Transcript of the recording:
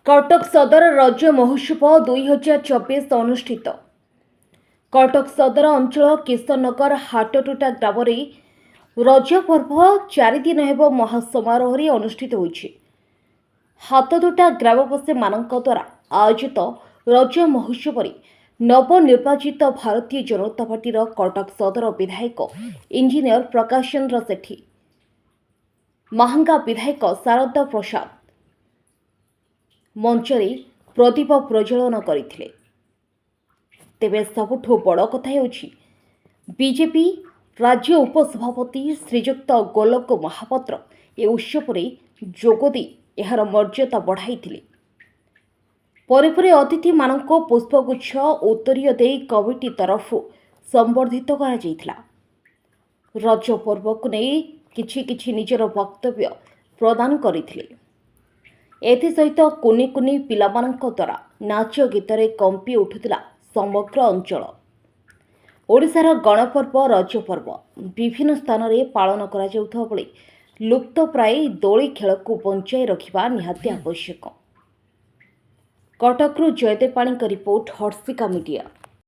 कटक सदर रज महोत्सव 2024 अनुष्ठित। कटक सदर अंचल किशननगर हाटटोटा ग्राम रज पर्व 4 दिन हेब महासमारोह अनुष्ठित होइछि। हाटटोटा ग्रामवासी मानक द्वारा आयोजित रज महोत्सव नवनिर्वाचित भारतीय जनता पार्टी कटक सदर विधायक इंजीनियर प्रकाश चंद्र सेठी, महांगा विधायक शारदा प्रसाद मंचरे प्रदीप प्रज्वलन करथिले। तेबे सबुठु बड़ कथा हेउछि बीजेपी राज्य उपसभापति श्रीजुक्त गोलोक महापात्र ए उत्सव जोगदी एहार मर्यादा बढ़ाइथिले। परे अतिथि मानक पुष्पगुच्छ उत्तरीय दे कमिटी तरफ संबर्धित करा जायथिला। रज पर्व को नहीं किछि निजर वक्तव्य प्रदान करथिले। एसहित कुनि कुनि पिलामानक द्वारा नाच गीतरे कंपी उठुला समग्र अंचल। ओडिशार गणपर्व रज पर्व विभिन्न स्थान में पालन करा जाउथबा बेले लुप्त प्राय दोली खेल को बंचाई रखिबा निहाती आवश्यक। कटकरू जयदेव पाणी का रिपोर्ट, हर्षिका मीडिया।